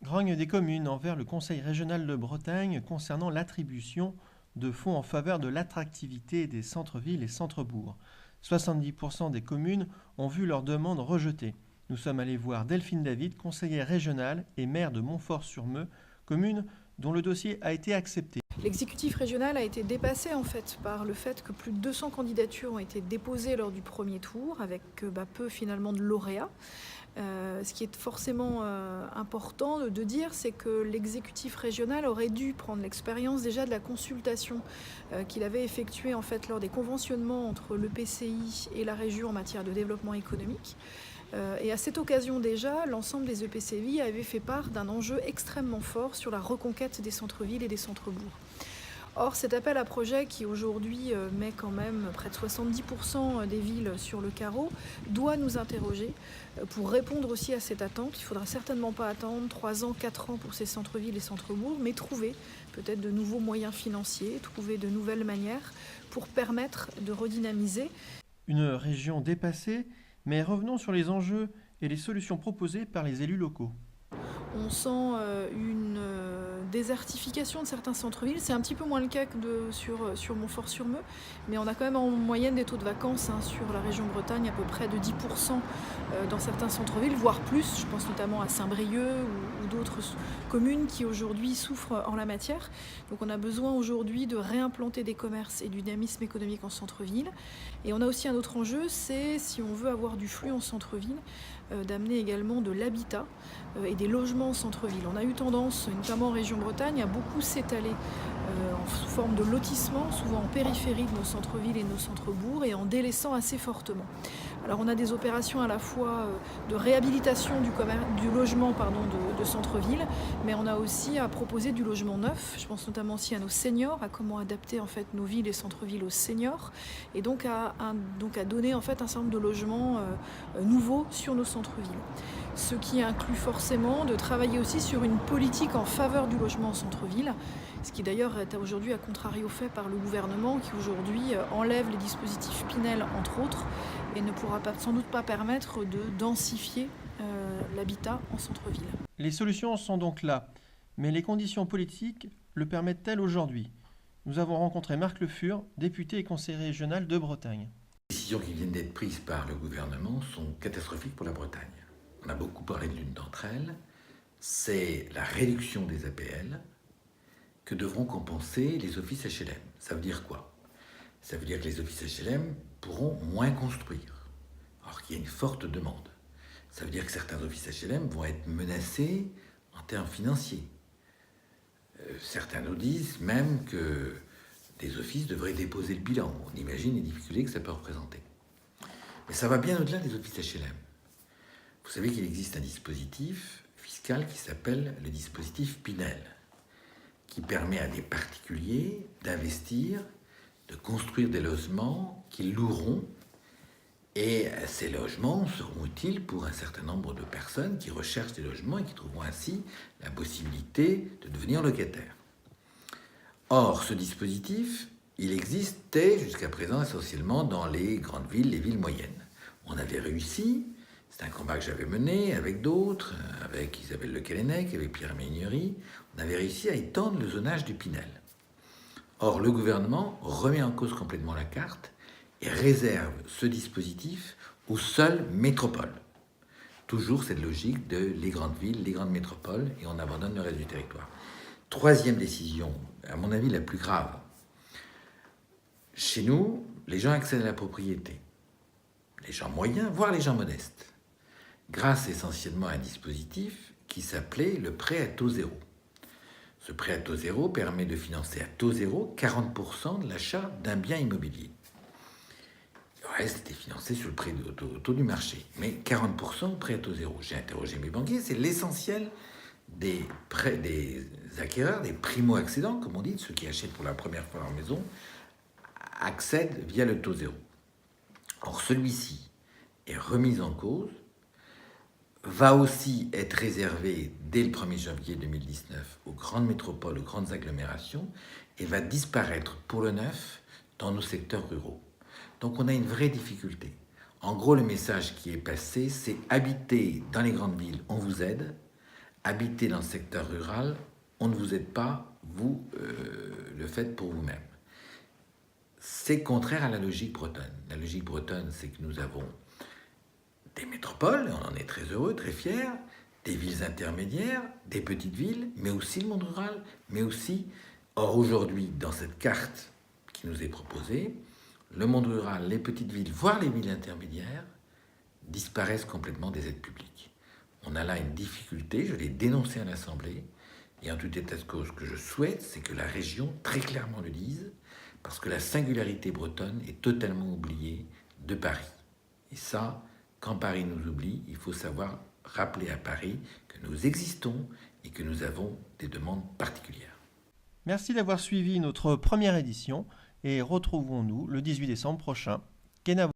Grogne des communes envers le Conseil régional de Bretagne concernant l'attribution de fonds en faveur de l'attractivité des centres-villes et centres-bourgs. 70% des communes ont vu leur demande rejetée. Nous sommes allés voir Delphine David, conseillère régionale et maire de Montfort-sur-Meux, commune dont le dossier a été accepté. L'exécutif régional a été dépassé en fait par le fait que plus de 200 candidatures ont été déposées lors du premier tour avec peu finalement de lauréats. Ce qui est forcément important de dire, c'est que l'exécutif régional aurait dû prendre l'expérience déjà de la consultation qu'il avait effectuée en fait lors des conventionnements entre l'EPCI et la région en matière de développement économique. Et à cette occasion déjà, l'ensemble des EPCI avaient fait part d'un enjeu extrêmement fort sur la reconquête des centres-villes et des centres-bourgs. Or, cet appel à projet qui aujourd'hui met quand même près de 70% des villes sur le carreau doit nous interroger pour répondre aussi à cette attente. Il ne faudra certainement pas attendre 3 ans, 4 ans pour ces centres-villes et centres-bourgs, mais trouver peut-être de nouveaux moyens financiers, trouver de nouvelles manières pour permettre de redynamiser. Une région dépassée, mais revenons sur les enjeux et les solutions proposées par les élus locaux. On sent une désertification de certains centres-villes. C'est un petit peu moins le cas que sur Montfort-sur-Meux, mais on a quand même en moyenne des taux de vacances sur la région Bretagne à peu près de 10% dans certains centres-villes, voire plus. Je pense notamment à Saint-Brieuc ou d'autres communes qui aujourd'hui souffrent en la matière. Donc on a besoin aujourd'hui de réimplanter des commerces et du dynamisme économique en centre-ville. Et on a aussi un autre enjeu, c'est si on veut avoir du flux en centre-ville, d'amener également de l'habitat et des logements en centre-ville. On a eu tendance, notamment en région Bretagne, à beaucoup s'étaler sous forme de lotissement, souvent en périphérie de nos centres-villes et de nos centres-bourgs, et en délaissant assez fortement. Alors on a des opérations à la fois de réhabilitation du logement de centre-ville, mais on a aussi à proposer du logement neuf. Je pense notamment aussi à nos seniors, à comment adapter en fait nos villes et centres-villes aux seniors, et donc à donner en fait un certain nombre de logements nouveaux sur nos centres-villes. Ce qui inclut forcément de travailler aussi sur une politique en faveur du logement en centre-ville, ce qui d'ailleurs est aujourd'hui à contrario fait par le gouvernement qui aujourd'hui enlève les dispositifs Pinel entre autres et ne pourra sans doute pas permettre de densifier l'habitat en centre-ville. Les solutions sont donc là, mais les conditions politiques le permettent-elles aujourd'hui? Nous avons rencontré Marc Le Fur, député et conseiller régional de Bretagne. Les décisions qui viennent d'être prises par le gouvernement sont catastrophiques pour la Bretagne. On a beaucoup parlé de l'une d'entre elles, c'est la réduction des APL que devront compenser les offices HLM. Ça veut dire quoi? Ça veut dire que les offices HLM pourront moins construire, alors qu'il y a une forte demande. Ça veut dire que certains offices HLM vont être menacés en termes financiers. Certains nous disent même que des offices devraient déposer le bilan. On imagine les difficultés que ça peut représenter. Mais ça va bien au-delà des offices HLM. Vous savez qu'il existe un dispositif fiscal qui s'appelle le dispositif Pinel, qui permet à des particuliers d'investir, de construire des logements qu'ils loueront, et ces logements seront utiles pour un certain nombre de personnes qui recherchent des logements et qui trouveront ainsi la possibilité de devenir locataires. Or, ce dispositif, il existait jusqu'à présent essentiellement dans les grandes villes, les villes moyennes. On avait réussi. C'est un combat que j'avais mené avec d'autres, avec Isabelle Le Callennec, avec Pierre Méhaignerie. On avait réussi à étendre le zonage du Pinel. Or, le gouvernement remet en cause complètement la carte et réserve ce dispositif aux seules métropoles. Toujours cette logique de les grandes villes, les grandes métropoles, et on abandonne le reste du territoire. Troisième décision, à mon avis la plus grave. Chez nous, les gens accèdent à la propriété. Les gens moyens, voire les gens modestes, grâce essentiellement à un dispositif qui s'appelait le prêt à taux zéro. Ce prêt à taux zéro permet de financer à taux zéro 40% de l'achat d'un bien immobilier. Le reste était financé sur le prêt au taux du marché, mais 40% prêt à taux zéro. J'ai interrogé mes banquiers, c'est l'essentiel des acquéreurs, des primo-accédants, comme on dit, ceux qui achètent pour la première fois leur maison, accèdent via le taux zéro. Or, celui-ci est remis en cause, va aussi être réservé dès le 1er janvier 2019 aux grandes métropoles, aux grandes agglomérations, et va disparaître pour le neuf dans nos secteurs ruraux. Donc on a une vraie difficulté. En gros, le message qui est passé, c'est habiter dans les grandes villes, on vous aide, habiter dans le secteur rural, on ne vous aide pas, vous le faites pour vous-même. C'est contraire à la logique bretonne. La logique bretonne, c'est que nous avons des métropoles, et on en est très heureux, très fiers, des villes intermédiaires, des petites villes, mais aussi le monde rural, mais aussi, or aujourd'hui, dans cette carte qui nous est proposée, le monde rural, les petites villes, voire les villes intermédiaires, disparaissent complètement des aides publiques. On a là une difficulté, je l'ai dénoncé à l'Assemblée, et en tout état de cause, ce que je souhaite, c'est que la région très clairement le dise, parce que la singularité bretonne est totalement oubliée de Paris. Et ça, quand Paris nous oublie, il faut savoir rappeler à Paris que nous existons et que nous avons des demandes particulières. Merci d'avoir suivi notre première édition et retrouvons-nous le 18 décembre prochain. Kenavo.